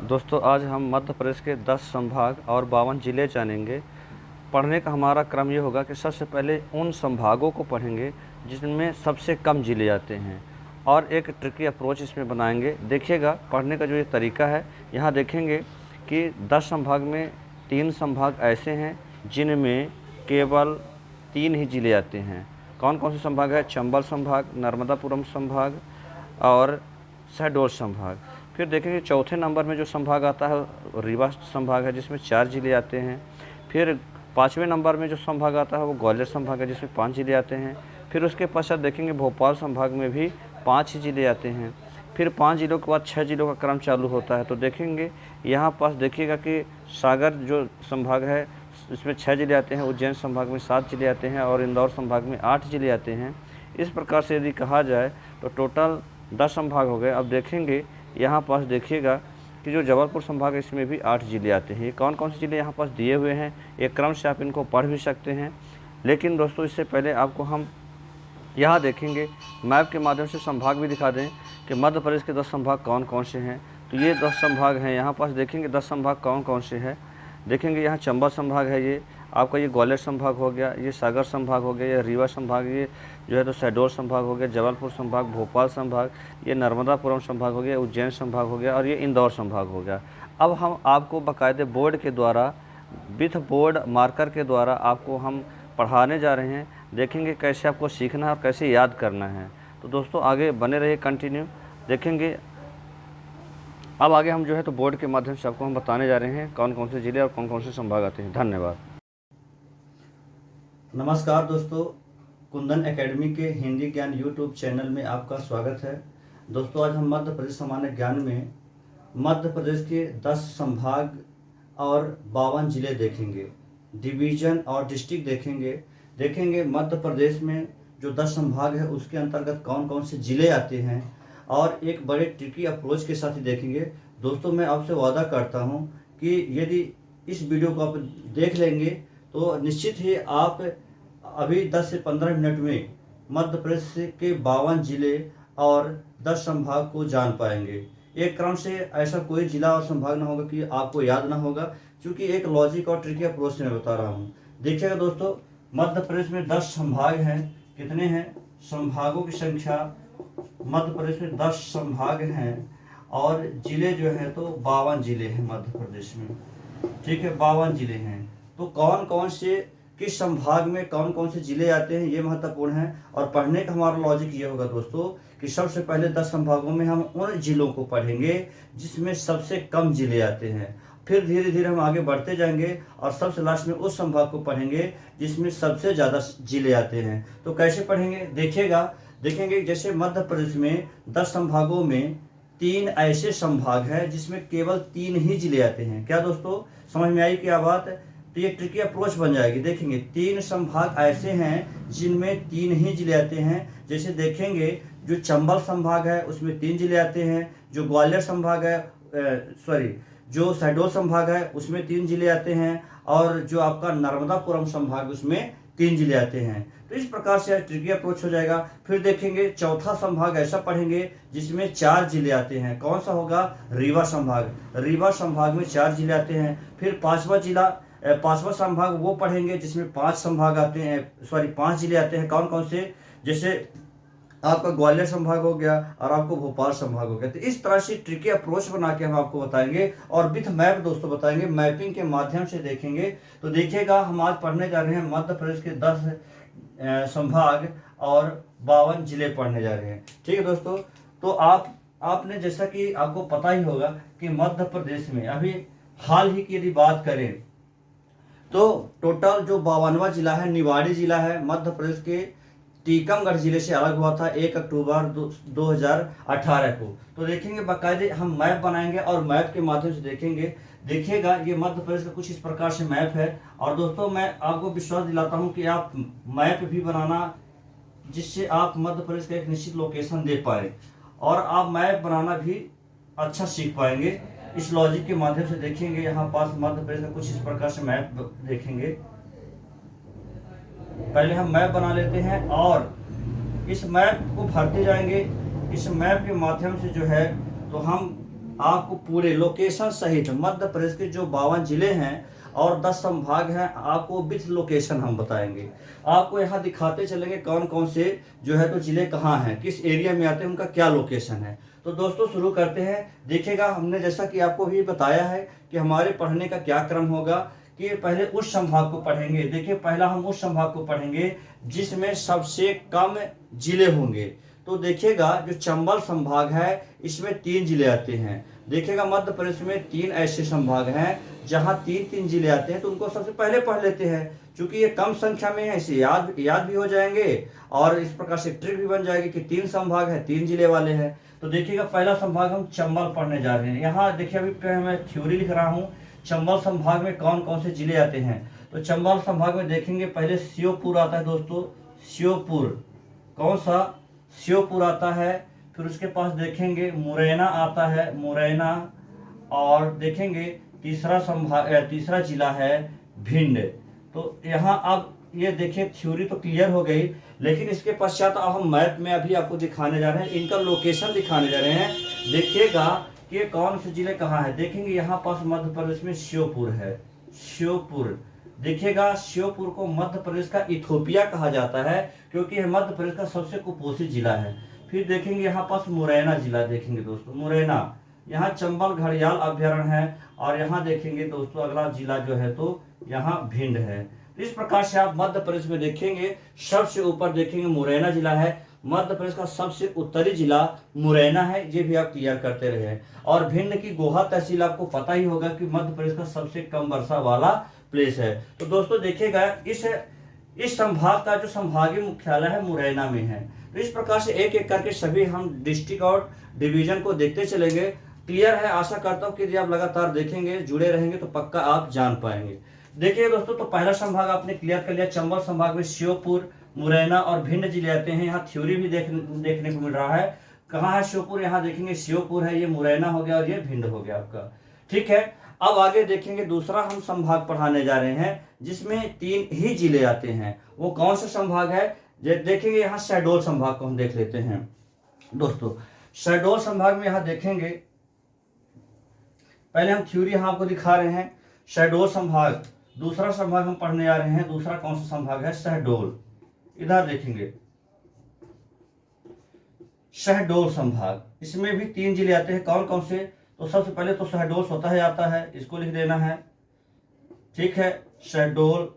दोस्तों आज हम मध्य प्रदेश के 10 संभाग और 52 ज़िले जानेंगे। पढ़ने का हमारा क्रम ये होगा कि सबसे पहले उन संभागों को पढ़ेंगे जिनमें सबसे कम ज़िले आते हैं और एक ट्रिकी अप्रोच इसमें बनाएंगे। देखिएगा पढ़ने का जो ये तरीका है, यहाँ देखेंगे कि 10 संभाग में 3 संभाग ऐसे हैं जिनमें केवल 3 ही ज़िले आते हैं। कौन कौन से संभाग है? चंबल संभाग, नर्मदापुरम संभाग और शहडोल संभाग। फिर देखेंगे चौथे नंबर में जो संभाग आता है रीवा संभाग है जिसमें 4 ज़िले आते हैं। फिर 5वें नंबर में जो संभाग आता है वो ग्वालियर संभाग है जिसमें 5 ज़िले आते हैं। फिर उसके पश्चात देखेंगे भोपाल संभाग में भी 5 ही ज़िले आते हैं। फिर 5 ज़िलों के बाद 6 ज़िलों का क्रम चालू होता है। तो देखेंगे यहाँ पास देखिएगा कि सागर जो संभाग है इसमें 6 ज़िले आते हैं, उज्जैन संभाग में 7 ज़िले आते हैं और इंदौर संभाग में 8 ज़िले आते हैं। इस प्रकार से यदि कहा जाए तो टोटल 10 संभाग हो गए। अब देखेंगे यहाँ पास देखिएगा कि जो जबलपुर संभाग है इसमें भी 8 ज़िले आते हैं। ये कौन कौन से ज़िले यहाँ पास दिए हुए हैं, एक क्रम से आप इनको पढ़ भी सकते हैं। लेकिन दोस्तों इससे पहले आपको हम यहाँ देखेंगे मैप के माध्यम से संभाग भी दिखा दें कि मध्य प्रदेश के 10 संभाग कौन कौन से हैं। तो ये 10 संभाग हैं, यहाँ पास देखेंगे 10 संभाग कौन कौन से हैं। देखेंगे यहाँ चंबल संभाग है, ये आपका ये ग्वालियर संभाग हो गया, ये सागर संभाग हो गया, ये रीवा संभाग, ये जो है तो शहडोल संभाग हो गया, जबलपुर संभाग, भोपाल संभाग, ये नर्मदापुरम संभाग हो गया, उज्जैन संभाग हो गया और ये इंदौर संभाग हो गया। अब हम आपको बाकायदे बोर्ड के द्वारा विथ बोर्ड मार्कर के द्वारा आपको हम पढ़ाने जा रहे हैं। देखेंगे कैसे आपको सीखना है और कैसे याद करना है। तो दोस्तों आगे बने रहिए कंटिन्यू। देखेंगे अब आगे हम जो है तो बोर्ड के माध्यम से आपको हम बताने जा रहे हैं कौन कौन से ज़िले और कौन कौन से संभाग आते हैं। धन्यवाद। नमस्कार दोस्तों, कुंदन एकेडमी के हिंदी ज्ञान यूट्यूब चैनल में आपका स्वागत है। दोस्तों आज हम मध्य प्रदेश सामान्य ज्ञान में मध्य प्रदेश के 10 संभाग और 52 ज़िले देखेंगे, डिवीज़न और डिस्ट्रिक्ट देखेंगे मध्य प्रदेश में जो 10 संभाग है उसके अंतर्गत कौन कौन से ज़िले आते हैं और एक बड़े ट्रिकी अप्रोच के साथ ही देखेंगे। दोस्तों मैं आपसे वादा करता हूं कि यदि इस वीडियो को आप देख लेंगे तो निश्चित ही आप अभी 10 से 15 मिनट में मध्य प्रदेश के 52 ज़िले और 10 संभाग को जान पाएंगे। एक क्रम से ऐसा कोई ज़िला और संभाग ना होगा कि आपको याद ना होगा, क्योंकि एक लॉजिक और ट्रिकी अप्रोच से मैं बता रहा हूँ। देखिएगा दोस्तों, मध्य प्रदेश में 10 संभाग हैं। कितने हैं? संभागों की संख्या मध्य प्रदेश में 10 संभाग हैं और ज़िले जो हैं तो 52 ज़िले हैं मध्य प्रदेश में। ठीक है, 52 ज़िले हैं। तो कौन कौन से किस संभाग में कौन कौन से ज़िले आते हैं ये महत्वपूर्ण है। और पढ़ने का हमारा लॉजिक ये होगा दोस्तों कि सबसे पहले 10 संभागों में हम उन ज़िलों को पढ़ेंगे जिसमें सबसे कम ज़िले आते हैं। फिर धीरे धीरे हम आगे बढ़ते जाएंगे और सबसे लास्ट में उस संभाग को पढ़ेंगे जिसमें सबसे ज़्यादा ज़िले आते हैं। तो कैसे पढ़ेंगे? देखेंगे जैसे मध्य प्रदेश में 10 संभागों में 3 ऐसे संभाग हैं जिसमें केवल 3 ही ज़िले आते हैं। क्या दोस्तों समझ में आई क्या बात? तो ये ट्रिकी अप्रोच बन जाएगी। देखेंगे 3 संभाग ऐसे हैं जिनमें 3 ही ज़िले आते हैं। जैसे देखेंगे जो चंबल संभाग है उसमें 3 ज़िले आते हैं, जो ग्वालियर संभाग है जो शहडोल संभाग है उसमें 3 ज़िले आते हैं और जो आपका नर्मदापुरम संभाग उसमें 3 ज़िले आते हैं। तो इस प्रकार से ट्रिकी अप्रोच हो जाएगा। फिर देखेंगे चौथा संभाग ऐसा पढ़ेंगे जिसमें 4 ज़िले आते हैं। कौन सा होगा? रीवा संभाग में 4 ज़िले आते हैं। फिर पांचवा संभाग वो पढ़ेंगे जिसमें 5 संभाग आते हैं, 5 ज़िले आते हैं। कौन कौन से? जैसे आपका ग्वालियर संभाग हो गया और आपको भोपाल संभाग हो गया। तो इस तरह से ट्रिकी अप्रोच बना के हम आपको बताएंगे और विथ मैप दोस्तों बताएंगे, मैपिंग के माध्यम से देखेंगे। तो देखिएगा हम आज पढ़ने जा रहे हैं मध्य प्रदेश के 10 संभाग और 52 ज़िले पढ़ने जा रहे हैं। ठीक है दोस्तों, तो आपने जैसा कि आपको पता ही होगा कि मध्य प्रदेश में अभी हाल ही की यदि बात करें तो टोटल जो 52वां जिला है निवाड़ी जिला है, मध्य प्रदेश के टीकमगढ़ जिले से अलग हुआ था 1 अक्टूबर 2018 को। तो देखेंगे बाकायदे हम मैप बनाएंगे और मैप के माध्यम से देखिएगा ये मध्य प्रदेश का कुछ इस प्रकार से मैप है। और दोस्तों मैं आपको विश्वास दिलाता हूं कि आप मैप भी बनाना जिससे आप मध्य प्रदेश का एक निश्चित लोकेशन दे पाए और आप मैप बनाना भी अच्छा सीख पाएंगे। इस लॉजिक के माध्यम से देखेंगे यहाँ पास मध्य प्रदेश का कुछ इस प्रकार से मैप देखेंगे। पहले हम मैप बना लेते हैं और इस मैप को भरते जाएंगे। इस मैप के माध्यम से जो है तो हम आपको पूरे लोकेशन सहित मध्य प्रदेश के जो 52 जिले हैं और 10 संभाग हैं, आपको विथ लोकेशन हम बताएंगे। आपको यहाँ दिखाते चलेंगे कौन कौन से जो है तो जिले कहाँ हैं, किस एरिया में आते हैं, उनका क्या लोकेशन है। तो दोस्तों शुरू करते हैं। देखिएगा, हमने जैसा कि आपको भी बताया है कि हमारे पढ़ने का क्या क्रम होगा कि पहले उस संभाग को पढ़ेंगे। देखिए, पहला हम उस संभाग को पढ़ेंगे जिसमें सबसे कम जिले होंगे। तो देखिएगा, जो चंबल संभाग है इसमें 3 जिले आते हैं। देखिएगा, मध्य प्रदेश में 3 ऐसे संभाग हैं जहां 3-3 जिले आते हैं, तो उनको सबसे पहले पढ़ लेते हैं। क्योंकि ये कम संख्या में है, इसे याद भी हो जाएंगे और इस प्रकार से ट्रिक भी बन जाएगी कि 3 संभाग है, 3 जिले वाले हैं। तो देखिएगा, पहला संभाग हम चंबल पढ़ने जा रहे हैं। यहाँ देखिए, अभी मैं थ्योरी लिख रहा हूँ। चंबल संभाग में कौन कौन से जिले आते हैं, तो चंबल संभाग में देखेंगे पहले श्योपुर आता है दोस्तों। श्योपुर, कौन सा? श्योपुर आता है। फिर उसके पास देखेंगे मुरैना आता है, मुरैना। और देखेंगे तीसरा जिला है भिंड। तो यहाँ अब ये देखिए, थ्योरी तो क्लियर हो गई, लेकिन इसके पश्चात अब हम मैप में अभी आपको दिखाने जा रहे हैं, इनका लोकेशन दिखाने जा रहे हैं। देखिएगा कि ये कौन से जिले कहाँ है। देखेंगे यहाँ पास मध्य प्रदेश में श्योपुर है, श्योपुर। देखिएगा, श्योपुर को मध्य प्रदेश का इथोपिया कहा जाता है, क्योंकि यह मध्य प्रदेश का सबसे कुपोषित जिला है। फिर देखेंगे यहाँ पास मुरैना जिला, देखेंगे दोस्तों मुरैना। यहाँ चंबल घड़ियाल अभ्यारण्य है। और यहाँ देखेंगे दोस्तों अगला जिला जो है तो यहाँ भिंड है। तो इस प्रकार से आप मध्य प्रदेश में देखेंगे, सबसे ऊपर देखेंगे मुरैना जिला है। मध्य प्रदेश का सबसे उत्तरी जिला मुरैना है, ये भी आप क्लियर करते रहे। और भिंड की गोहा तहसील आपको पता ही होगा कि मध्य प्रदेश का सबसे कम वर्षा वाला प्लेस है। तो दोस्तों देखिएगा, इस संभाग का जो संभागीय मुख्यालय है मुरैना में है। तो इस प्रकार से एक एक करके सभी हम डिस्ट्रिक्ट और डिवीजन को देखते चलेंगे। क्लियर है? आशा करता हूँ कि यदि आप लगातार देखेंगे, जुड़े रहेंगे तो पक्का आप जान पाएंगे। देखिए दोस्तों, तो पहला संभाग आपने क्लियर कर लिया। चंबल संभाग में श्योपुर, मुरैना और भिंड जिले आते हैं। यहाँ थ्योरी भी देखने को मिल रहा है। कहाँ है श्योपुर? यहाँ देखेंगे श्योपुर है, ये मुरैना हो गया और ये भिंड हो गया आपका। ठीक है, अब आगे देखेंगे दूसरा हम संभाग पढ़ाने जा रहे हैं जिसमें 3 ही जिले आते हैं। वो कौन सा संभाग है? देखेंगे यहाँ शहडोल संभाग को हम देख लेते हैं दोस्तों। शहडोल संभाग में यहाँ देखेंगे, पहले हम थ्योरी यहाँ आपको दिखा रहे हैं। शहडोल संभाग, दूसरा संभाग हम पढ़ने जा रहे हैं। दूसरा कौन सा संभाग है? शहडोल। इधर देखेंगे शहडोल संभाग, इसमें भी 3 जिले आते हैं। कौन कौन से? तो सबसे पहले तो शहडोल स्वतः ही आता है, इसको लिख देना है। ठीक है, शहडोल।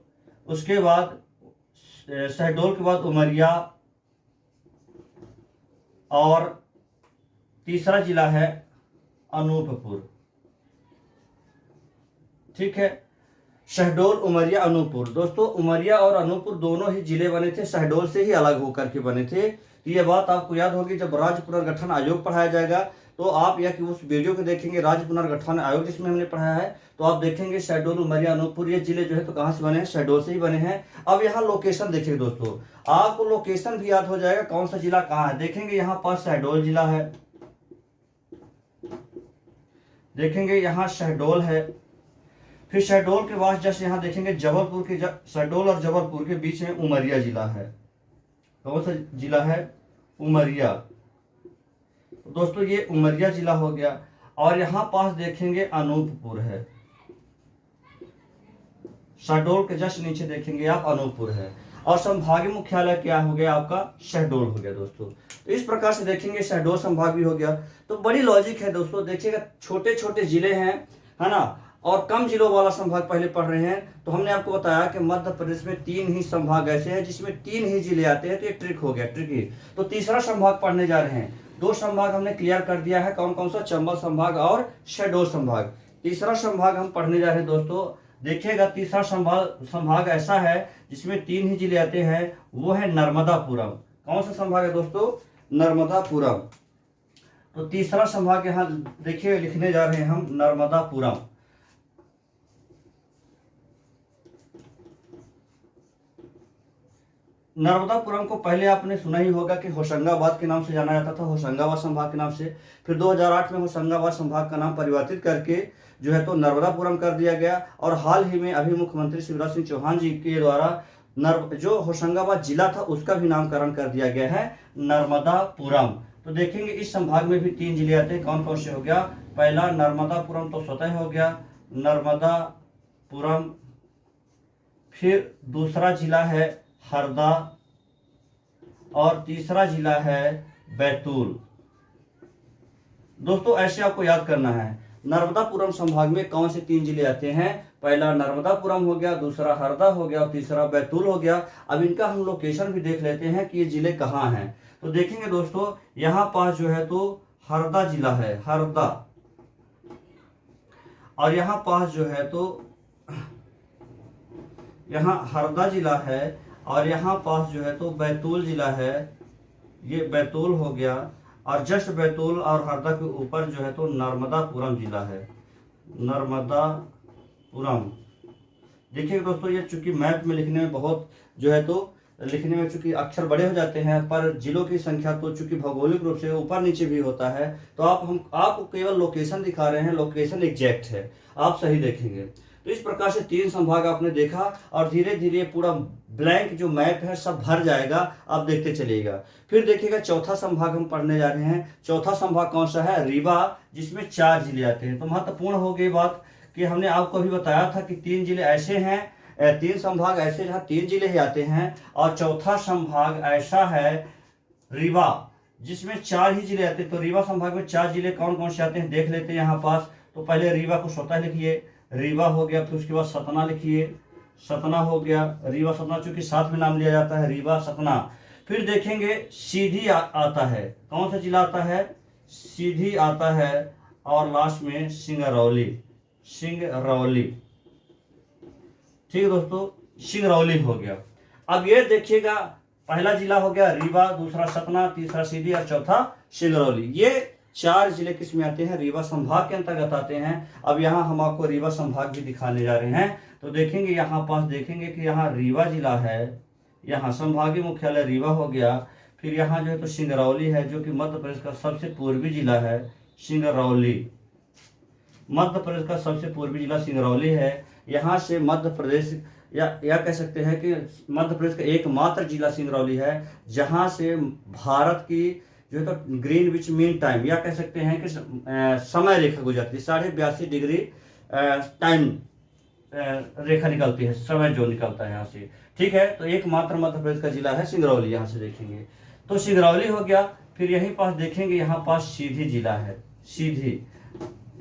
उसके बाद शहडोल के बाद उमरिया और तीसरा जिला है अनूपपुर। ठीक है, शहडोल, उमरिया, अनूपपुर। दोस्तों उमरिया और अनूपपुर दोनों ही जिले बने थे, शहडोल से ही अलग होकर के बने थे। ये बात आपको याद होगी जब राज्य पुनर्गठन आयोग पढ़ाया जाएगा, तो आप या कि उस वीडियो को देखेंगे राज्य पुनर्गठन आयोग जिसमें हमने पढ़ाया है, तो आप देखेंगे शहडोल, उमरिया, अनूपपुर ये जिले जो है तो कहाँ से बने हैं? शहडोल से ही बने हैं। अब यहाँ लोकेशन देखिए दोस्तों, आपको लोकेशन भी याद हो जाएगा कौन सा जिला कहाँ है। देखेंगे यहाँ पास शहडोल जिला है, देखेंगे यहाँ शहडोल है। फिर शहडोल के बाद जस्ट यहाँ देखेंगे जबलपुर के, शहडोल और जबलपुर के बीच में उमरिया जिला है। कौन सा जिला है? उमरिया। दोस्तों ये उमरिया जिला हो गया। और यहाँ पास देखेंगे अनूपपुर है, शहडोल के जस्ट नीचे देखेंगे आप अनूपपुर है। और संभागीय मुख्यालय क्या हो गया आपका? शहडोल हो गया दोस्तों। तो इस प्रकार से देखेंगे शहडोल संभाग भी हो गया। तो बड़ी लॉजिक है दोस्तों, देखिएगा छोटे छोटे जिले हैं, है ना, और कम जिलों वाला संभाग पहले पढ़ रहे हैं। तो हमने आपको बताया कि मध्य प्रदेश में 3 ही संभाग ऐसे हैं जिसमें 3 ही जिले आते हैं। तो ये ट्रिक हो गया, ट्रिकी। तो तीसरा संभाग पढ़ने जा रहे हैं। 2 संभाग हमने क्लियर कर दिया है, कौन कौन सा? चंबल संभाग और शहडोल संभाग। तीसरा संभाग हम पढ़ने जा रहे हैं दोस्तों। देखिएगा, तीसरा संभाग ऐसा है जिसमें 3 ही जिले आते हैं, वो है नर्मदापुरम। कौन सा संभाग है दोस्तों? नर्मदापुरम। तो तीसरा संभाग यहाँ देखिए लिखने जा रहे हैं हम, नर्मदापुरम। नर्मदापुरम को पहले आपने सुना ही होगा कि होशंगाबाद के नाम से जाना जाता था, होशंगाबाद संभाग के नाम से। फिर 2008 में होशंगाबाद संभाग का नाम परिवर्तित करके जो है तो नर्मदापुरम कर दिया गया। और हाल ही में अभी मुख्यमंत्री शिवराज सिंह चौहान जी के द्वारा जो होशंगाबाद जिला था उसका भी नामकरण कर दिया गया है नर्मदापुरम। तो देखेंगे इस संभाग में भी 3 जिले आते हैं। कौन कौन से हो गया? पहला नर्मदापुरम तो स्वतः हो गया, नर्मदापुरम। फिर दूसरा जिला है हरदा और तीसरा जिला है बैतूल। दोस्तों ऐसे आपको याद करना है, नर्मदापुरम संभाग में कौन से 3 जिले आते हैं? पहला नर्मदापुरम हो गया, दूसरा हरदा हो गया और तीसरा बैतूल हो गया। अब इनका हम लोकेशन भी देख लेते हैं कि ये जिले कहाँ हैं। तो देखेंगे दोस्तों, यहाँ पास जो है तो हरदा जिला है, हरदा। और यहाँ पास जो है तो यहाँ हरदा जिला है और यहाँ पास जो है तो बैतूल जिला है, ये बैतूल हो गया। और जस्ट बैतूल और हरदा के ऊपर जो है तो नर्मदापुरम जिला है, नर्मदापुरम। देखिए दोस्तों, ये चूंकि मैप में लिखने में बहुत जो है तो लिखने में चूंकि अक्षर बड़े हो जाते हैं, पर जिलों की संख्या तो चूंकि भौगोलिक रूप से ऊपर नीचे भी होता है, तो हम आपको केवल लोकेशन दिखा रहे हैं, लोकेशन एग्जैक्ट है, आप सही देखेंगे। तो इस प्रकार से 3 संभाग आपने देखा और धीरे धीरे पूरा ब्लैंक जो मैप है सब भर जाएगा, आप देखते चलिएगा। फिर देखिएगा चौथा संभाग हम पढ़ने जा रहे हैं। चौथा संभाग कौन सा है? रीवा, जिसमें 4 जिले आते हैं। तो महत्वपूर्ण हो गई बात कि हमने आपको अभी बताया था कि 3 जिले ऐसे हैं, 3 संभाग ऐसे जहाँ 3 जिले ही आते हैं, और चौथा संभाग ऐसा है रीवा, जिसमें 4 ही जिले आते हैं। तो रीवा संभाग में 4 जिले कौन कौन से आते हैं देख लेते हैं यहाँ पास। तो पहले रीवा को स्वतः लिखिए, रीवा हो गया। फिर उसके बाद सतना लिखिए, सतना हो गया, रीवा सतना, चूंकि साथ में नाम लिया जाता है, रीवा सतना। फिर देखेंगे सीधी आता है, कौन सा जिला आता है? सीधी आता है। और लास्ट में सिंगरौली, सिंगरौली। ठीक है दोस्तों, सिंगरौली हो गया। अब ये देखिएगा, पहला जिला हो गया रीवा, दूसरा सतना, तीसरा सीधी और चौथा सिंगरौली। ये 4 जिले किस में आते हैं? रीवा संभाग के अंतर्गत आते हैं। अब यहाँ हम आपको रीवा संभाग भी दिखाने जा रहे हैं। तो देखेंगे यहाँ पास, देखेंगे कि यहाँ रीवा जिला है, यहाँ संभागीय मुख्यालय रीवा हो गया। फिर यहाँ जो है तो सिंगरौली है, जो कि मध्य प्रदेश का सबसे पूर्वी जिला है, सिंगरौली। मध्य प्रदेश का सबसे पूर्वी जिला सिंगरौली है। यहाँ से मध्य प्रदेश या कह सकते हैं कि मध्य प्रदेश का एकमात्र जिला सिंगरौली है, जहाँ से भारत की जो है तो ग्रीनविच मीन टाइम, या कह सकते हैं कि समय रेखा गुजरती है, 82.5 डिग्री टाइम रेखा निकलती है, समय जो निकलता है यहाँ से। ठीक है, तो एकमात्र मध्य प्रदेश का जिला है सिंगरौली। यहाँ से देखेंगे तो सिंगरौली हो गया। फिर यहीं पास देखेंगे, यहाँ पास सीधी जिला है, सीधी।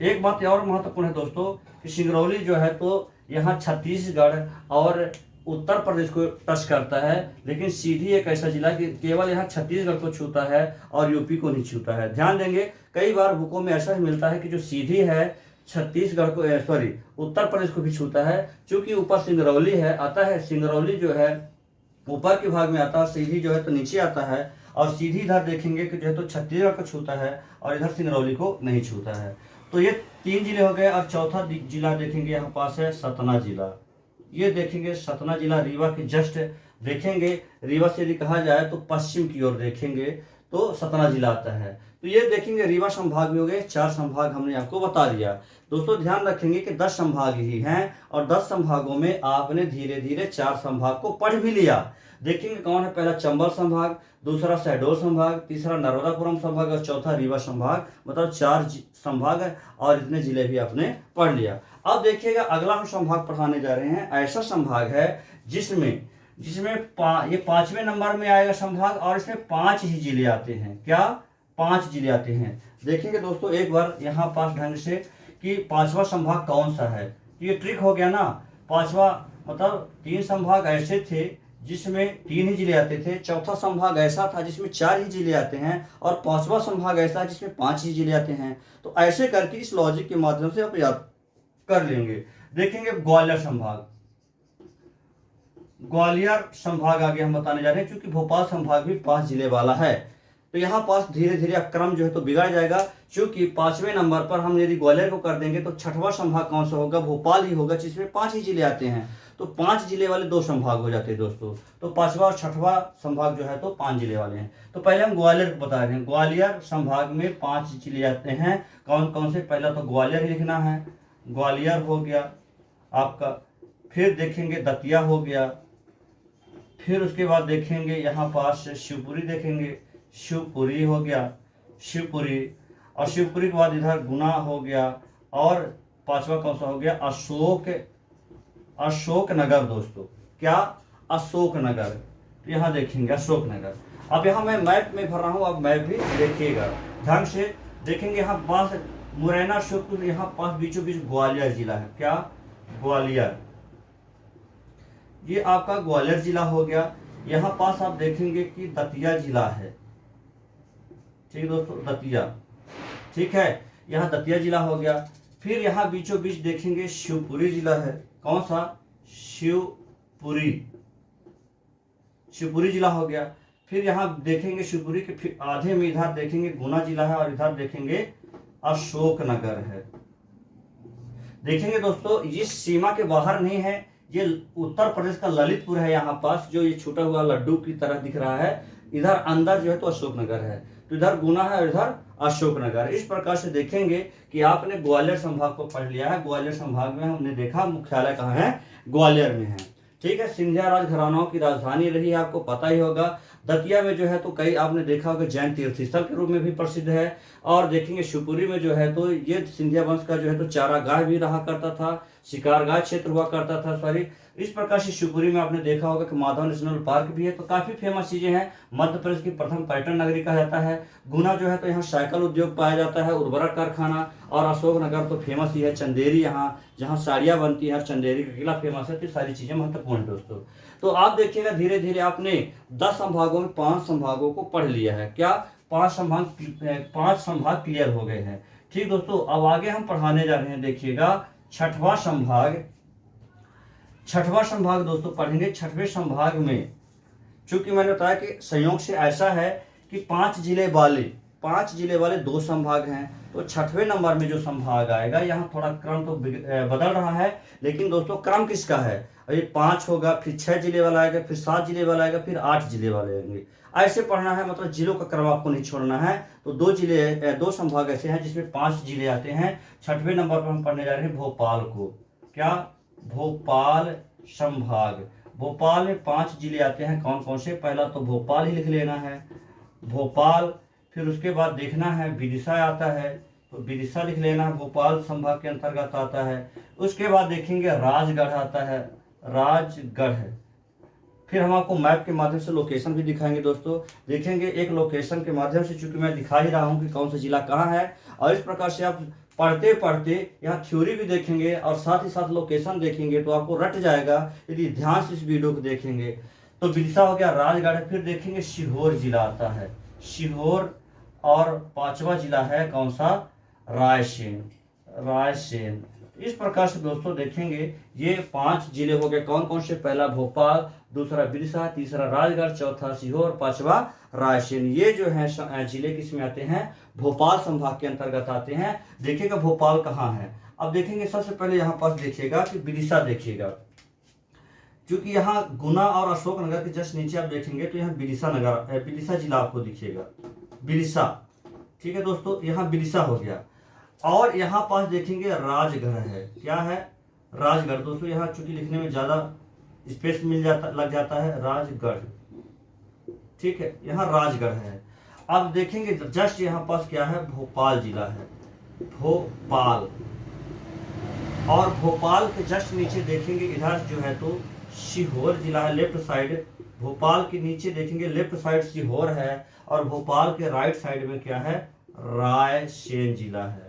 एक बात और महत्वपूर्ण है दोस्तों कि सिंगरौली जो है तो यहाँ छत्तीसगढ़ और उत्तर प्रदेश को टच करता है, लेकिन सीधी एक ऐसा जिला कि केवल यहाँ छत्तीसगढ़ को छूता है और यूपी को नहीं छूता है। ध्यान देंगे, कई बार बुकों में ऐसा ही मिलता है कि जो सीधी है छत्तीसगढ़ को उत्तर प्रदेश को भी छूता है, क्योंकि ऊपर सिंगरौली है आता है। सिंगरौली जो है ऊपर के भाग में आता है, सीधी जो है तो नीचे आता है। और सीधी इधर देखेंगे कि जो है तो छत्तीसगढ़ को छूता है और इधर सिंगरौली को नहीं छूता है। तो ये 3 जिले हो गए। और चौथा जिला देखेंगे, यहाँ पास है सतना जिला। ये देखेंगे सतना जिला रीवा के जस्ट देखेंगे, रीवा से यदि कहा जाए तो पश्चिम की ओर देखेंगे तो सतना जिला आता है। तो ये देखेंगे रीवा संभाग भी हो गए। 4 संभाग हमने आपको बता दिया। दोस्तों ध्यान रखेंगे कि 10 संभाग ही हैं और 10 संभागों में आपने धीरे धीरे 4 संभाग को पढ़ भी लिया। देखेंगे कौन है? पहला चंबल संभाग, दूसरा शहडोल संभाग, तीसरा नर्मदापुरम संभाग और चौथा रीवा संभाग। मतलब 4 संभाग है और इतने जिले भी आपने पढ़ लिया। अब देखिएगा, अगला हम संभाग पढ़ाने जा रहे हैं। ऐसा संभाग है जिसमें ये 5वें नंबर में आएगा संभाग, और इसमें 5 ही जिले आते हैं। क्या? 5 जिले आते हैं। देखेंगे दोस्तों एक बार यहाँ पास ढंग से कि 5वां संभाग कौन सा है। ये ट्रिक हो गया ना। 5वां मतलब 3 संभाग ऐसे थे जिसमें 3 ही जिले आते थे। चौथा संभाग ऐसा था जिसमें 4 ही जिले आते हैं, और 5वां संभाग ऐसा है जिसमें 5 ही जिले आते हैं। तो ऐसे करके इस लॉजिक के माध्यम से आप याद कर लेंगे। देखेंगे ग्वालियर संभाग, ग्वालियर संभाग आगे हम बताने जा रहे हैं, क्योंकि भोपाल संभाग भी 5 जिले वाला है। तो यहाँ पास धीरे धीरे क्रम जो है तो बिगड़ जाएगा, क्योंकि 5वें नंबर पर हम यदि ग्वालियर को कर देंगे तो 6वां संभाग कौन सा होगा? भोपाल ही होगा, जिसमें 5 ही जिले आते हैं। तो 5 जिले वाले 2 संभाग हो जाते हैं दोस्तों। तो 5वां और 6वां संभाग जो है तो 5 जिले वाले हैं। तो पहले हम ग्वालियर को बता रहे हैं। ग्वालियर संभाग में 5 जिले आते हैं। कौन कौन से? पहला तो ग्वालियर ही लिखना है, ग्वालियर हो गया आपका। फिर देखेंगे दतिया हो गया। फिर उसके बाद देखेंगे यहाँ पास शिवपुरी, देखेंगे शिवपुरी हो गया। शिवपुरी, और शिवपुरी के बाद इधर गुना हो गया, और पांचवा कौन सा हो गया, अशोकनगर दोस्तों। क्या, अशोकनगर। तो यहाँ देखेंगे अशोकनगर। अब यहाँ मैं मैप में भर रहा हूँ, अब मैप भी देखिएगा ध्यान से। देखेंगे यहाँ पास मुरैना अशोकपुर, यहाँ पास बीचों बीच ग्वालियर जिला है। क्या, ग्वालियर, ये आपका ग्वालियर जिला हो गया। यहाँ पास आप देखेंगे कि दतिया जिला है। ठीक है दोस्तों, दतिया, ठीक है, यहाँ दतिया जिला हो गया। फिर यहाँ बीचों बीच देखेंगे शिवपुरी जिला है। कौन सा, शिवपुरी, शिवपुरी जिला हो गया। फिर यहाँ देखेंगे शिवपुरी के फिर आधे में इधर देखेंगे गुना जिला है, और इधर देखेंगे अशोकनगर है। देखेंगे दोस्तों, ये सीमा के बाहर नहीं है, ये उत्तर प्रदेश का ललितपुर है। यहाँ पास जो ये छूटा हुआ लड्डू की तरह दिख रहा है, इधर अंदर जो है तो अशोकनगर है। तो इधर गुना है और इधर अशोकनगर। इस प्रकार से देखेंगे कि आपने ग्वालियर संभाग को पढ़ लिया है। ग्वालियर संभाग में हमने देखा मुख्यालय कहाँ है, ग्वालियर में है। ठीक है, सिंधिया राज घरानाओं की राजधानी रही है, आपको पता ही होगा। दतिया में जो है तो कई आपने देखा होगा जैन तीर्थस्थल के रूप में भी प्रसिद्ध है। और देखेंगे शिवपुरी में जो है तो ये सिंधिया वंश का जो है तो चारागाह भी रहा करता था, शिकारगाह क्षेत्र हुआ करता था, सॉरी। इस प्रकार से शिवपुरी में आपने देखा होगा कि माधव नेशनल पार्क भी है। तो काफी फेमस चीजें हैं। मध्य प्रदेश की प्रथम पर्यटन नगरी कहा जाता है। गुना जो है तो यहाँ साइकिल उद्योग पाया जाता है, उर्वरक कारखाना। और अशोकनगर तो फेमस ही है, चंदेरी, यहाँ जहाँ साड़ियाँ बनती है, चंदेरी का किला फेमस है। तो सारी चीजें महत्वपूर्ण है दोस्तों। तो आप देखिएगा धीरे धीरे आपने 10 संभागों में 5 संभागों को पढ़ लिया है। क्या, 5 संभाग क्लियर हो गए हैं। ठीक दोस्तों, अब आगे हम पढ़ाने जा रहे हैं। देखिएगा छठवां संभाग दोस्तों पढ़ेंगे। छठवें संभाग में चूंकि मैंने बताया कि संयोग से ऐसा है कि 5 जिले वाले 2 संभाग हैं। तो छठवें नंबर में जो संभाग आएगा, यहाँ थोड़ा क्रम तो बदल रहा है, लेकिन दोस्तों क्रम किसका है, ये 5 होगा, फिर 6 जिले वाला आएगा, फिर 7 जिले वाला आएगा, फिर 8 जिले वाले आएंगे। ऐसे पढ़ना है, मतलब जिलों का क्रम आपको नहीं छोड़ना है। तो 2 संभाग ऐसे हैं जिसमें 5 जिले आते हैं। छठवें नंबर पर हम पढ़ने जा रहे हैं भोपाल को। क्या, भोपाल संभाग। भोपाल में 5 जिले आते हैं। कौन कौन से, पहला तो भोपाल ही लिख लेना है, भोपाल। फिर उसके बाद देखना है विदिशा आता है, तो विदिशा लिख लेना है, भोपाल संभाग के अंतर्गत आता है। उसके बाद देखेंगे राजगढ़ आता है, राजगढ़ है। फिर हम आपको मैप के माध्यम से लोकेशन भी दिखाएंगे दोस्तों। देखेंगे एक लोकेशन के माध्यम से, चूंकि मैं दिखा ही रहा हूं कि कौन सा जिला कहाँ है। और इस प्रकार से आप पढ़ते पढ़ते यहाँ थ्योरी भी देखेंगे और साथ ही साथ लोकेशन देखेंगे, तो आपको रट जाएगा यदि ध्यान से इस वीडियो को देखेंगे। तो विदिशा हो गया, राजगढ़ है। फिर देखेंगे सीहोर जिला आता है, सीहोर। और 5वां जिला है कौन सा, रायसेन। इस प्रकार से दोस्तों देखेंगे ये 5 जिले हो गए। कौन कौन से, पहला भोपाल, दूसरा विदिशा, तीसरा राजगढ़, चौथा सीहोर, 5वां रायसेन। ये जो है जिले किसमें आते हैं, भोपाल संभाग के अंतर्गत आते हैं। देखिएगा भोपाल कहाँ है। अब देखेंगे सबसे पहले यहाँ पास देखिएगा कि विदिशा देखिएगा, क्योंकि यहाँ गुना और अशोकनगर के जस्ट नीचे आप देखेंगे तो यहाँ विदिशा जिला आपको दिखेगा, विदिशा। ठीक है दोस्तों, यहाँ विदिशा हो गया। और यहाँ पास देखेंगे राजगढ़ है। क्या है, राजगढ़। दोस्तों यहाँ चूंकि लिखने में ज्यादा स्पेस लग जाता है, राजगढ़। ठीक है, यहाँ राजगढ़ है। अब देखेंगे जस्ट यहाँ पास क्या है, भोपाल जिला है, भोपाल। और भोपाल के जस्ट नीचे देखेंगे इधर जो है तो सीहोर जिला है, लेफ्ट साइड। भोपाल के नीचे देखेंगे लेफ्ट साइड सीहोर है, और भोपाल के राइट साइड में क्या है, रायसेन जिला है।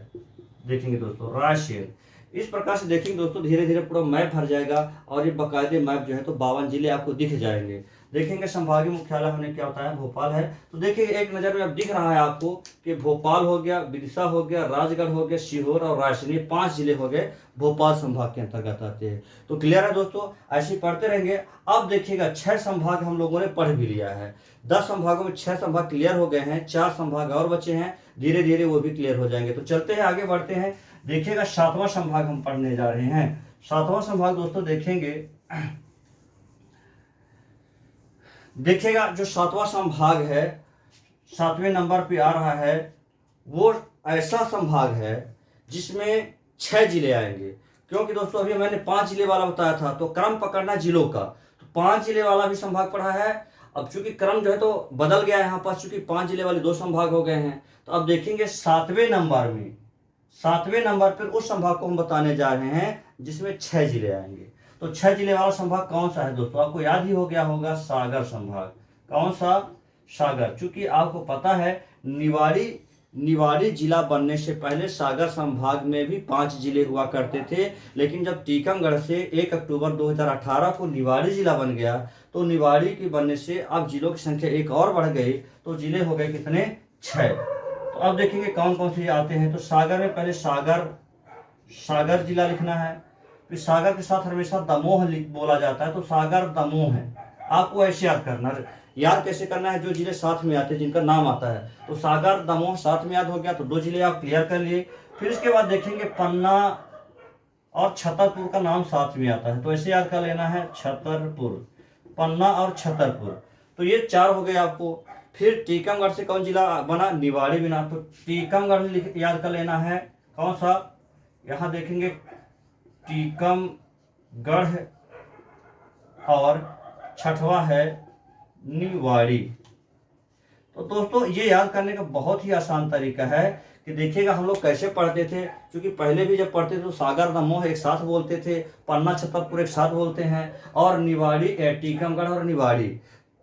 देखेंगे दोस्तों रायसेन। इस प्रकार से देखेंगे दोस्तों धीरे धीरे पूरा मैप भर जाएगा, और ये बाकायदे मैप जो है तो 52 जिले आपको दिख जाएंगे। देखेंगे संभागीय मुख्यालय हमने क्या बताया, भोपाल है। तो देखिए एक नजर में अब दिख रहा है आपको कि भोपाल हो गया, विदिशा हो गया, राजगढ़ हो गया, सीहोर और रायसेन, ये 5 जिले हो गए भोपाल संभाग के अंतर्गत आते हैं। तो क्लियर है दोस्तों, ऐसे पढ़ते रहेंगे। अब देखिएगा 6 संभाग हम लोगों ने पढ़ भी लिया है। 10 संभागों में 6 संभाग क्लियर हो गए हैं, 4 संभाग और बचे हैं, धीरे धीरे वो भी क्लियर हो जाएंगे। तो चलते हैं आगे बढ़ते हैं। देखिएगा 7वां संभाग हम पढ़ने जा रहे हैं। 7वां संभाग दोस्तों देखिएगा जो 7वां संभाग है, 7वें नंबर पे आ रहा है, वो ऐसा संभाग है जिसमें 6 जिले आएंगे। क्योंकि दोस्तों अभी मैंने 5 जिले वाला बताया था, तो क्रम पकड़ना जिलों का। तो 5 जिले वाला भी संभाग पढ़ा है, अब चूंकि क्रम जो है तो बदल गया है, यहाँ पास चूंकि 5 जिले वाले 2 संभाग हो गए हैं, तो अब देखेंगे 7वें नंबर में, 7वें नंबर पर उस संभाग को हम बताने जा रहे हैं जिसमें 6 जिले आएंगे। तो 6 जिले वाला संभाग कौन सा है दोस्तों? आपको याद ही हो गया होगा, सागर संभाग। कौन सा? सागर। चूंकि आपको पता है निवाड़ी जिला बनने से पहले सागर संभाग में भी 5 जिले हुआ करते थे, लेकिन जब टीकमगढ़ से 1 अक्टूबर 2018 को निवाड़ी जिला बन गया, तो निवाड़ी के बनने से अब जिलों की संख्या एक और बढ़ गई, तो जिले हो गए कितने? 6। तो अब देखेंगे कौन कौन से आते हैं। तो सागर में पहले सागर जिला लिखना है, फिर सागर के साथ हमेशा दमोह बोला जाता है, तो सागर दमोह है। आपको ऐसे याद करना है। याद कैसे करना है? जो जिले साथ में आते हैं, जिनका नाम आता है, तो सागर दमोह साथ में याद हो गया, तो 2 जिले आप क्लियर कर लिए। फिर इसके बाद देखेंगे पन्ना और छतरपुर का नाम साथ में आता है, तो ऐसे याद कर लेना है, छतरपुर, पन्ना और छतरपुर। तो ये 4 हो गए आपको। फिर टीकमगढ़ से कौन जिला बना? निवाड़ी बना, तो टीकमगढ़ याद कर लेना है। कौन सा? यहाँ देखेंगे टीकमगढ़ और 6वां है निवाड़ी। तो दोस्तों ये याद करने का बहुत ही आसान तरीका है कि देखिएगा हम लोग कैसे पढ़ते थे। क्योंकि पहले भी जब पढ़ते थे तो सागर दमोह एक साथ बोलते थे, पन्ना छतरपुर एक साथ बोलते हैं, और निवाड़ी टीकमगढ़ और निवाड़ी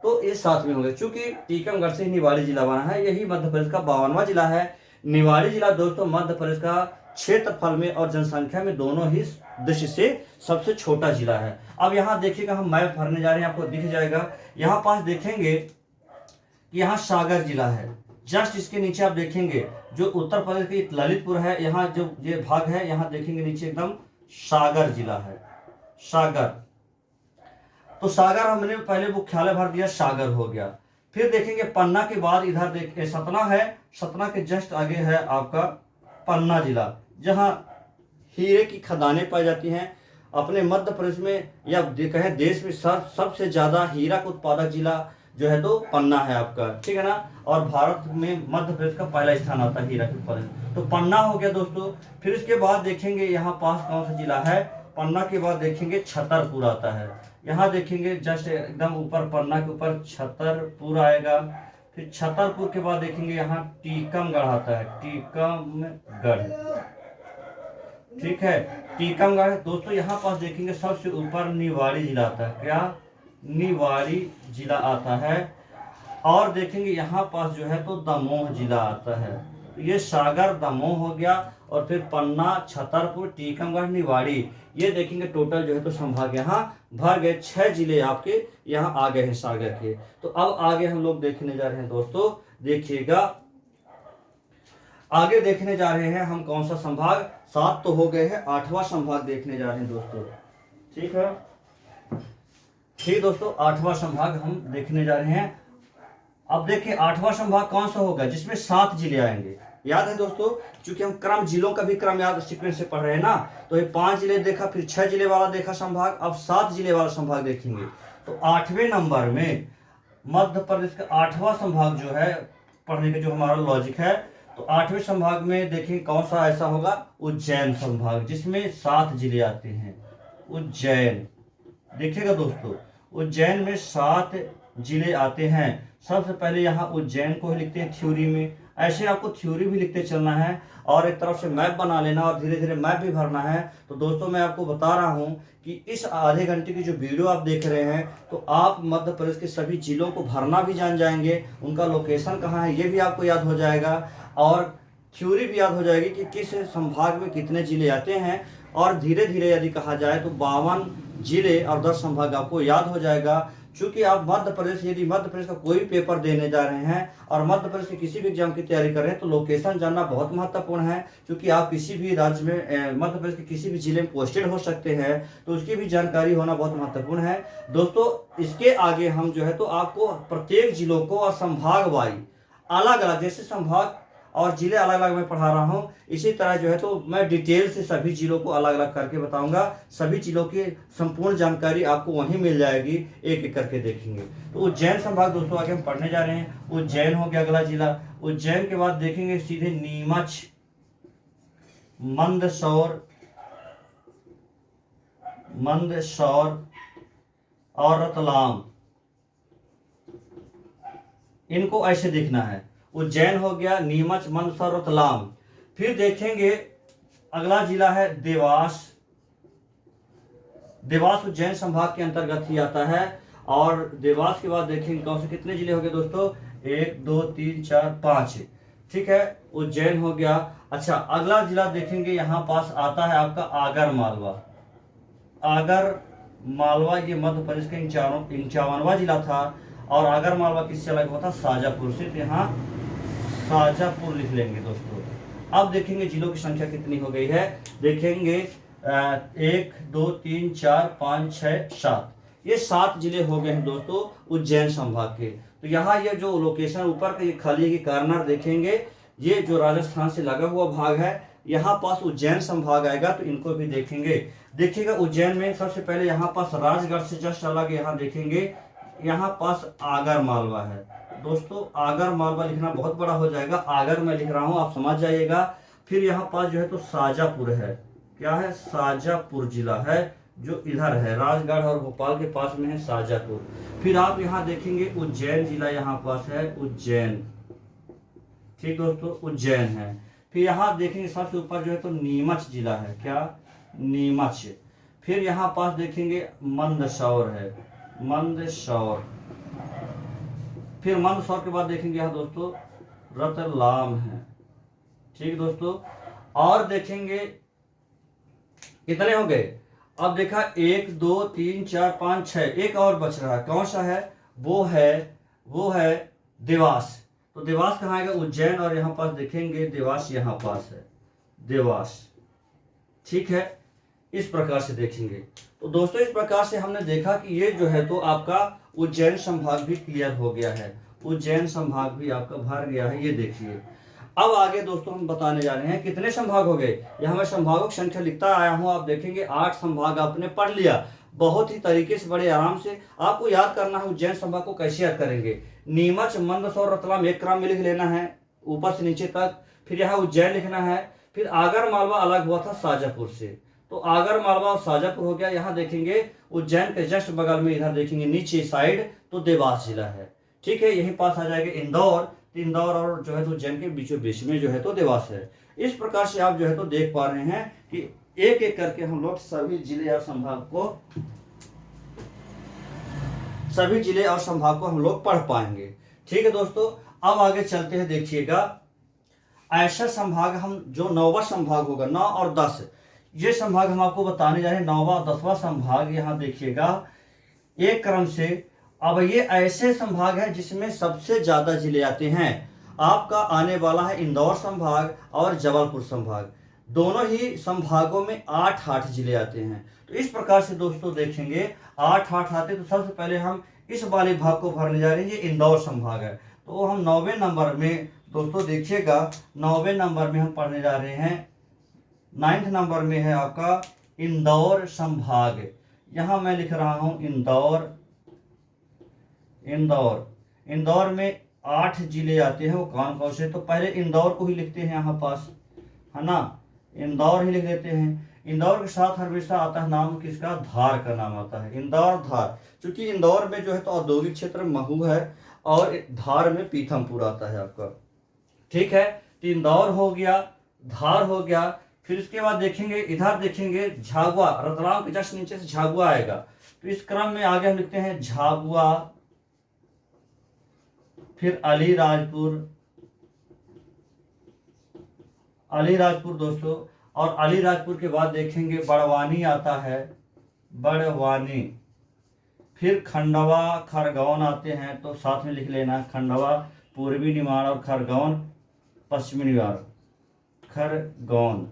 तो ये साथ में होंगे। चूंकि टीकमगढ़ से ही निवाड़ी जिला बना है, यही मध्य प्रदेश का 52वां जिला है। निवाड़ी जिला दोस्तों मध्य प्रदेश का क्षेत्रफल में और जनसंख्या में दोनों ही दृष्टि से सबसे छोटा जिला है। अब यहाँ देखिएगा हम मैप भरने जा रहे हैं, आपको दिख जाएगा। यहाँ पास देखेंगे कि यहाँ सागर जिला है, जस्ट इसके नीचे आप देखेंगे जो उत्तर प्रदेश की ललितपुर है, यहाँ जो ये भाग है, यहाँ देखेंगे नीचे एकदम सागर जिला है, सागर। तो सागर हमने पहले मुख्यालय भर दिया, सागर हो गया। फिर देखेंगे पन्ना के बाद इधर देखिए सतना है, सतना के जस्ट आगे है आपका पन्ना जिला, जहाँ हीरे की खदानें पाई जाती हैं। अपने मध्य प्रदेश में या कहें देश में सबसे ज्यादा हीरा का उत्पादक जिला जो है तो पन्ना है आपका, ठीक है ना। और भारत में मध्य प्रदेश का पहला स्थान आता है हीरा के उत्पादन, तो पन्ना हो गया दोस्तों। फिर इसके बाद देखेंगे यहाँ पास कौन सा जिला है, पन्ना के बाद देखेंगे छतरपुर आता है। यहाँ देखेंगे जस्ट एकदम ऊपर पन्ना के ऊपर छतरपुर आएगा। फिर छतरपुर के बाद देखेंगे यहाँ टीकमगढ़ आता है, टीकमगढ़, ठीक है, टीकमगढ़। दोस्तों यहाँ पास देखेंगे सबसे ऊपर निवाड़ी जिला आता है, क्या? निवाड़ी जिला आता है। और देखेंगे यहाँ पास जो है तो दमोह जिला आता है। ये सागर दमोह हो गया, और फिर पन्ना, छतरपुर, टीकमगढ़, निवाड़ी, ये देखेंगे टोटल जो है तो संभाग यहाँ भर गए। 6 जिले आपके यहाँ आ गए हैं सागर के। तो अब आगे हम लोग देखने जा रहे हैं दोस्तों, देखिएगा आगे देखने जा रहे हैं हम कौन सा संभाग। 7 तो हो गए हैं, 8वां संभाग देखने जा रहे हैं दोस्तों, ठीक है। ठीक दोस्तों, 8वां संभाग हम देखने जा रहे हैं। अब देखिए 8वां संभाग कौन सा होगा जिसमें 7 जिले आएंगे। याद है दोस्तों, क्योंकि हम क्रम जिलों का भी क्रम याद सीक्वेंस से पढ़ रहे हैं ना, तो ये 5 जिले देखा, फिर 6 जिले वाला देखा संभाग, अब 7 जिले वाला संभाग देखेंगे। तो 8वें नंबर में मध्य प्रदेश का 8वां संभाग जो है पढ़ने का जो हमारा लॉजिक है, तो 8वें संभाग में देखेंगे कौन सा ऐसा होगा, उज्जैन संभाग, जिसमें 7 जिले आते हैं। उज्जैन देखिएगा दोस्तों, उज्जैन में 7 जिले आते हैं। सबसे पहले यहाँ उज्जैन को ही लिखते हैं थ्योरी में, ऐसे आपको थ्योरी भी लिखते चलना है, और एक तरफ से मैप बना लेना और धीरे धीरे मैप भी भरना है। तो दोस्तों मैं आपको बता रहा हूँ कि इस आधे घंटे की जो वीडियो आप देख रहे हैं, तो आप मध्य प्रदेश के सभी जिलों को भरना भी जान जाएंगे, उनका लोकेशन कहाँ है ये भी आपको याद हो जाएगा, और थ्योरी भी याद हो जाएगी कि किस संभाग में कितने जिले आते हैं। और धीरे धीरे यदि कहा जाए तो 52 जिले और 10 संभाग आपको याद हो जाएगा। चूंकि आप मध्य प्रदेश, यदि मध्य प्रदेश का कोई पेपर देने जा रहे हैं और मध्य प्रदेश के किसी भी एग्जाम की तैयारी कर रहे हैं, तो लोकेशन जानना बहुत महत्वपूर्ण है। क्योंकि आप किसी भी राज्य में, मध्य प्रदेश के किसी भी जिले में पोस्टेड हो सकते हैं, तो उसकी भी जानकारी होना बहुत महत्वपूर्ण है दोस्तों। इसके आगे हम जो है तो आपको प्रत्येक जिलों को और संभाग वाइज अलग अलग, जैसे संभाग और जिले अलग अलग मैं पढ़ा रहा हूँ, इसी तरह जो है तो मैं डिटेल से सभी जिलों को अलग अलग करके बताऊंगा। सभी जिलों की संपूर्ण जानकारी आपको वहीं मिल जाएगी, एक एक करके देखेंगे। तो उज्जैन संभाग दोस्तों आगे हम पढ़ने जा रहे हैं। उज्जैन हो गया अगला जिला। उज्जैन के बाद देखेंगे सीधे नीमच, मंदसौर और रतलाम, इनको ऐसे देखना है। उज्जैन हो गया, नीमच, मंदसौर, रतलाम। फिर देखेंगे अगला जिला है देवास। देवास उज्जैन संभाग के अंतर्गत ही आता है। और देवास के बाद देखेंगे कौन से कितने जिले हो गए दोस्तों, 1 2 3 4 5, ठीक है, उज्जैन हो गया। अच्छा, अगला जिला देखेंगे यहाँ पास आता है आपका आगर मालवा। आगर मालवा ये मध्य प्रदेश का 51वां जिला था। और आगर मालवा किससे अलग हुआ था, शाजापुर से। तो यहाँ शाजापुर लिख लेंगे दोस्तों। अब देखेंगे जिलों की संख्या कितनी हो गई है, देखेंगे 1 2 3 4 5 6 7, ये 7 जिले हो गए हैं दोस्तों उज्जैन संभाग के। तो यहाँ ये जो लोकेशन ऊपर का ये खाली की कॉर्नर देखेंगे, ये जो राजस्थान से लगा हुआ भाग है, यहाँ पास उज्जैन संभाग आएगा, तो इनको भी देखेंगे। देखिएगा उज्जैन में सबसे पहले यहाँ पास राजगढ़ से जस्ट अलग यहाँ देखेंगे, यहाँ पास आगर मालवा है दोस्तों। आगर मालवा लिखना बहुत बड़ा हो जाएगा, आगर मैं लिख रहा हूँ, आप समझ जाइएगा। फिर यहाँ पास जो है तो शाजापुर है, क्या है, शाजापुर जिला है, जो इधर है राजगढ़ और भोपाल के पास में है शाजापुर। फिर आप यहाँ देखेंगे उज्जैन जिला यहाँ पास है, उज्जैन, ठीक दोस्तों, उज्जैन है। फिर यहाँ देखेंगे सबसे ऊपर जो है तो नीमच जिला है, क्या, नीमच। फिर यहाँ पास देखेंगे मंदसौर है, मंदसौर। फिर मंदसौर के बाद देखेंगे यहाँ दोस्तों रतलाम है, ठीक दोस्तों। और देखेंगे कितने हो गए, अब देखा 1 2 3 4 5 6, एक और बच रहा है, कौन सा है, वो है देवास। तो देवास कहाँ आएगा, उज्जैन। और यहाँ पास देखेंगे देवास यहाँ पास है, देवास, ठीक है। इस प्रकार से देखेंगे। तो दोस्तों इस प्रकार से हमने देखा कि ये जो है तो आपका उज्जैन संभाग भी क्लियर हो गया है, उज्जैन संभाग भी आपका भर गया है, ये देखिए। अब आगे दोस्तों हम बताने जा रहे हैं कितने संभाग हो गए। यहाँ मैं संभागों की संख्या लिखता आया हूँ, आप देखेंगे 8 संभाग आपने पढ़ लिया बहुत ही तरीके से, बड़े आराम से। आपको याद करना है उज्जैन संभाग को कैसे याद करेंगे, नीमच, मंदसौर, रतलाम एक क्रम में लिख लेना है ऊपर से नीचे तक। फिर यहाँ उज्जैन लिखना है। फिर आगर मालवा अलग हुआ था शाजापुर से, तो आगर मालवा और शाजापुर हो गया। यहाँ देखेंगे उज्जैन के जस्ट बगल में इधर देखेंगे नीचे साइड तो देवास जिला है, ठीक है। यहीं पास आ जाएगा इंदौर, इंदौर और जो है तो उज्जैन के बीचों बीच में जो है तो देवास है। इस प्रकार से आप जो है तो देख पा रहे हैं कि एक एक करके हम लोग सभी जिले और संभाग को हम लोग पढ़ पाएंगे, ठीक है दोस्तों। अब आगे चलते हैं, देखिएगा ऐसा संभाग हम जो 9वां संभाग होगा, 9 और 10 ये संभाग हम आपको बताने जा रहे हैं। 9वां और 10वां संभाग यहाँ देखिएगा एक क्रम से। अब ये ऐसे संभाग है जिसमें सबसे ज्यादा जिले आते हैं। आपका आने वाला है इंदौर संभाग और जबलपुर संभाग, दोनों ही संभागों में 8 जिले आते हैं। तो इस प्रकार से दोस्तों देखेंगे 8 आते। तो सबसे पहले हम इस वाले भाग को भरने जा रहे हैं, ये इंदौर संभाग है। तो हम 9वें नंबर में दोस्तों देखिएगा, 9वें नंबर में हम पढ़ने जा रहे हैं, 9th नंबर में है आपका इंदौर संभाग। यहां मैं लिख रहा हूं इंदौर। इंदौर में 8 जिले आते हैं, वो कौन कौन से, तो पहले इंदौर को ही लिखते हैं यहाँ पास, है ना, इंदौर ही लिख देते हैं। इंदौर के साथ हमेशा आता है नाम किसका, धार का नाम आता है, इंदौर धार। क्योंकि इंदौर में जो है तो औद्योगिक क्षेत्र महू है और धार में पीथमपुर आता है आपका, ठीक है। तो इंदौर हो गया, धार हो गया। फिर उसके बाद देखेंगे इधर देखेंगे झाबुआ, रतलाम के जस्ट नीचे से झाबुआ आएगा। तो इस क्रम में आगे हम लिखते हैं झाबुआ, फिर अलीराजपुर दोस्तों। और अलीराजपुर के बाद देखेंगे बड़वानी आता है, बड़वानी। फिर खंडवा, खरगोन आते हैं, तो साथ में लिख लेना खंडवा पूर्वी निमाड़ और खरगोन पश्चिमी निमाड़, खरगोन।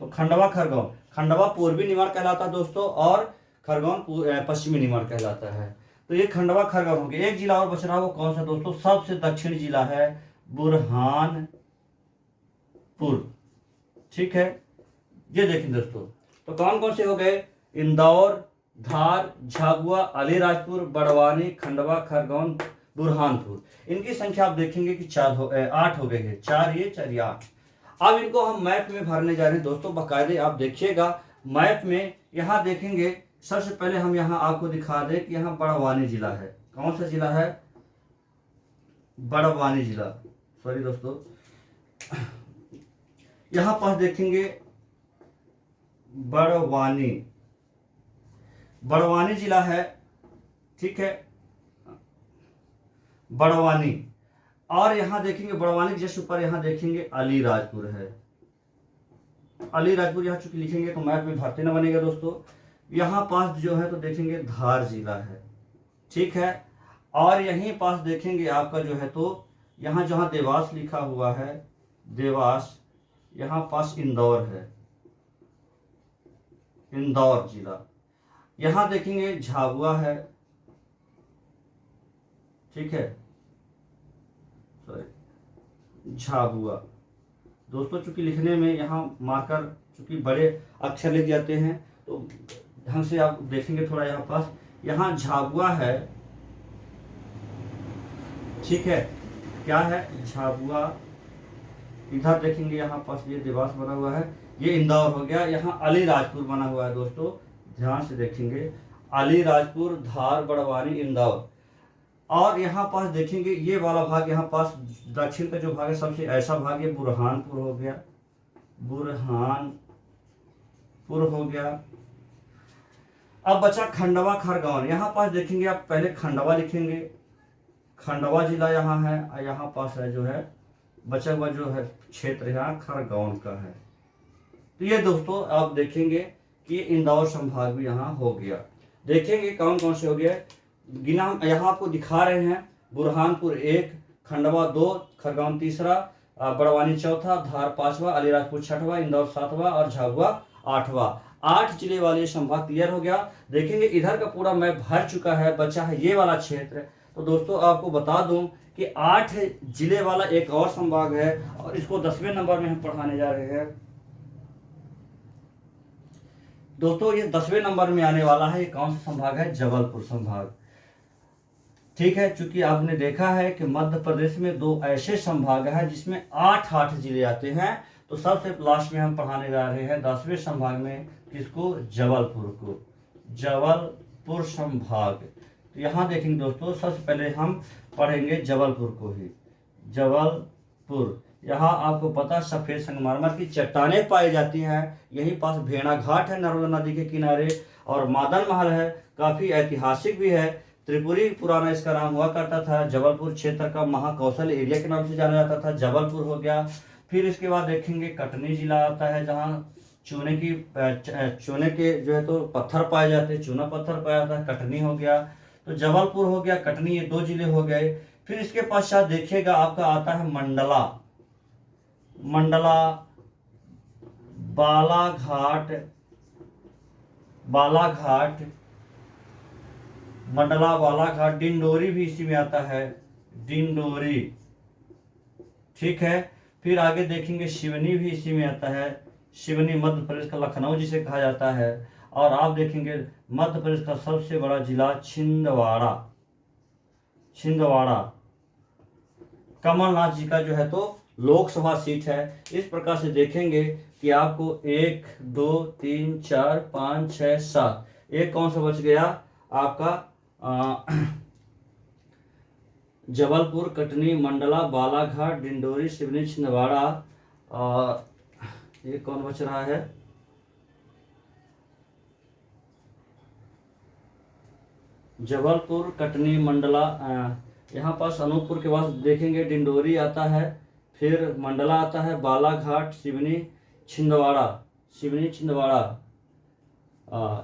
तो खंडवा पूर्वी निमाड़ कहलाता है दोस्तों, और खरगोन पश्चिमी निमाड़ कहलाता है। तो ये खंडवा खरगोन हो गया। एक जिला और बच रहा है, वो कौन सा दोस्तों, सबसे दक्षिण जिला है बुरहानपुर, ठीक है। ये देखें दोस्तों, तो कौन कौन से हो गए, इंदौर, धार, झाबुआ, अलीराजपुर, बड़वानी, खंडवा, खरगोन, बुरहानपुर। इनकी संख्या आप देखेंगे कि 8 हो गई है, 4 ये 4 ये 8। अब इनको हम मैप में भरने जा रहे हैं दोस्तों, बाकायदे आप देखिएगा मैप में। यहाँ देखेंगे सबसे पहले हम यहाँ आपको दिखा दें कि यहाँ बड़वानी जिला है, कौन सा जिला है, बड़वानी जिला, सॉरी दोस्तों, यहाँ पास देखेंगे बड़वानी, बड़वानी जिला है, ठीक है, बड़वानी। और यहाँ देखेंगे बड़वानी के जस्ट ऊपर यहाँ देखेंगे अलीराजपुर है। अलीराजपुर यहाँ चूंकि लिखेंगे तो मैप में भारतीय न बनेगा दोस्तों। यहाँ पास जो है तो देखेंगे धार जिला है, ठीक है। और यहीं पास देखेंगे आपका जो है तो यहाँ जहाँ देवास लिखा हुआ है, देवास, यहाँ पास इंदौर है, इंदौर जिला। यहाँ देखेंगे झाबुआ है, ठीक है, सॉरी झाबुआ दोस्तों, चूंकि लिखने में यहाँ मार्कर चूंकि बड़े अक्षर लिख जाते हैं तो ढंग से आप देखेंगे थोड़ा। यहाँ पास यहाँ झाबुआ है, ठीक है, क्या है झाबुआ। इधर देखेंगे यहाँ पास ये देवास बना हुआ है, ये इंदौर हो गया। यहाँ अलीराजपुर बना हुआ है दोस्तों, ध्यान से देखेंगे, अलीराजपुर, धार, बड़वानी, इंदौर। और यहाँ पास देखेंगे ये वाला भाग, यहाँ पास दक्षिण का जो भाग है सबसे ऐसा भाग ये बुरहानपुर हो गया, बुरहानपुर हो गया। अब बचा खंडवा, खरगोन। यहाँ पास देखेंगे आप पहले खंडवा लिखेंगे, खंडवा जिला यहाँ है, और यहाँ पास है जो है बचा हुआ जो है क्षेत्र यहाँ खरगोन का है। तो ये दोस्तों आप देखेंगे कि इंदौर संभाग भी यहाँ हो गया। देखेंगे कौन कौन से हो गया, गिना यहाँ आपको दिखा रहे हैं। बुरहानपुर 1, खंडवा 2, खरगोन 3, बड़वानी 4, धार 5वां, अलीराजपुर 6वां, इंदौर 7वां और झाबुआ 8वां। 8 जिले वाले संभाग क्लियर हो गया। देखेंगे इधर का पूरा मैप भर चुका है, बचा है ये वाला क्षेत्र। तो दोस्तों आपको बता दूं कि 8 जिले वाला एक और संभाग है और इसको 10वें नंबर में हम पढ़ाने जा रहे हैं दोस्तों। ये 10वें नंबर में आने वाला है। ये कौन सा संभाग है, जबलपुर संभाग, ठीक है। चूंकि आपने देखा है कि मध्य प्रदेश में 2 ऐसे संभाग है जिसमें 8 जिले आते हैं। तो सबसे लास्ट में हम पढ़ाने जा रहे हैं 10वें संभाग में किसको, जबलपुर को, जबलपुर संभाग। तो यहाँ देखेंगे दोस्तों, सबसे पहले हम पढ़ेंगे जबलपुर को ही। जबलपुर, यहाँ आपको पता सफेद संगमरमर की चट्टानें पाई जाती हैं। यहीं पास भेड़ा घाट है नर्मदा नदी के किनारे, और मादन महल है, काफी ऐतिहासिक भी है। त्रिपुरी पुराना इसका नाम हुआ करता था। जबलपुर क्षेत्र का महाकौशल एरिया के नाम से जाना जाता था, जबलपुर हो गया। फिर इसके बाद देखेंगे कटनी जिला आता है, जहाँ चूने के जो है तो पत्थर पाए जाते हैं, चूना पत्थर पाया जाता है, कटनी हो गया। तो जबलपुर हो गया, कटनी, ये 2 जिले हो गए। फिर इसके पश्चात देखिएगा आपका आता है मंडला, बालाघाट, मंडला, बालाघाट, डिंडोरी भी इसी में आता है, डिंडोरी, ठीक है। फिर आगे देखेंगे शिवनी भी इसी में आता है। शिवनी मध्य प्रदेश का लखनऊ जिसे कहा जाता है। और आप देखेंगे मध्य प्रदेश का सबसे बड़ा जिला छिंदवाड़ा, कमलनाथ जी का जो है तो लोकसभा सीट है। इस प्रकार से देखेंगे कि आपको 1, 2, 3, 4, 5, 6, 7, एक कौन सा बच गया आपका, जबलपुर, कटनी, मंडला, बालाघाट, डिंडोरी, शिवनी, छिंदवाड़ा, और ये कौन बच रहा है, जबलपुर, कटनी, मंडला, यहाँ पास अनूपपुर के पास देखेंगे डिंडोरी आता है, फिर मंडला आता है, बालाघाट, शिवनी, छिंदवाड़ा,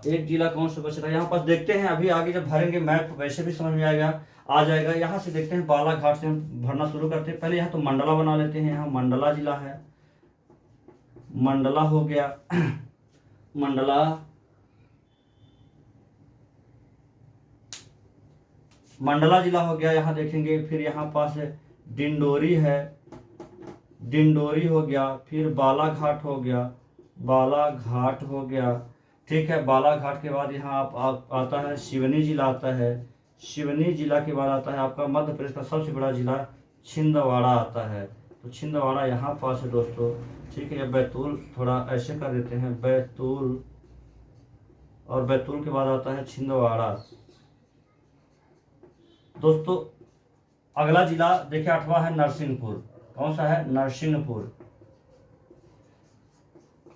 एक जिला कौन सा बच रहा है यहाँ पास देखते हैं। अभी आगे जब भरेंगे मैप वैसे भी समझ में आ जाएगा। यहाँ से देखते हैं, बालाघाट से हम भरना शुरू करते हैं। पहले यहाँ तो मंडला बना लेते हैं, यहाँ मंडला जिला है, मंडला हो गया, मंडला जिला हो गया। यहाँ देखेंगे फिर यहाँ पास डिंडोरी है, डिंडोरी हो गया, फिर बालाघाट हो गया, ठीक है। बालाघाट के बाद यहाँ आप आता है शिवनी जिला आता है, शिवनी जिला के बाद आता है आपका मध्य प्रदेश का सबसे बड़ा जिला छिंदवाड़ा आता है। तो छिंदवाड़ा यहाँ पास है दोस्तों, ठीक है। बैतूल थोड़ा ऐसे कर देते हैं, बैतूल, और बैतूल के बाद आता है छिंदवाड़ा दोस्तों। अगला जिला देखिए 8वां है नरसिंहपुर। कौन सा है? नरसिंहपुर।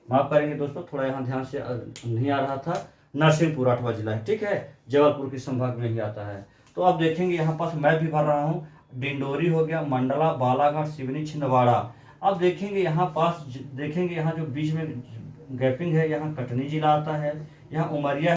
माफ करेंगे दोस्तों, थोड़ा यहाँ ध्यान से नहीं आ रहा था। नरसिंहपुर 8वां जिला है, ठीक है, जबलपुर के संभाग में ही आता है। तो अब देखेंगे यहाँ पास मैं भी भर रहा हूँ, डिंडोरी हो गया, मंडला, बालाघाट, सिवनी, छिंदवाड़ा। अब देखेंगे यहाँ पास, देखेंगे यहाँ जो बीच में गैपिंग है, यहाँ कटनी जिला आता है, यहाँ उमरिया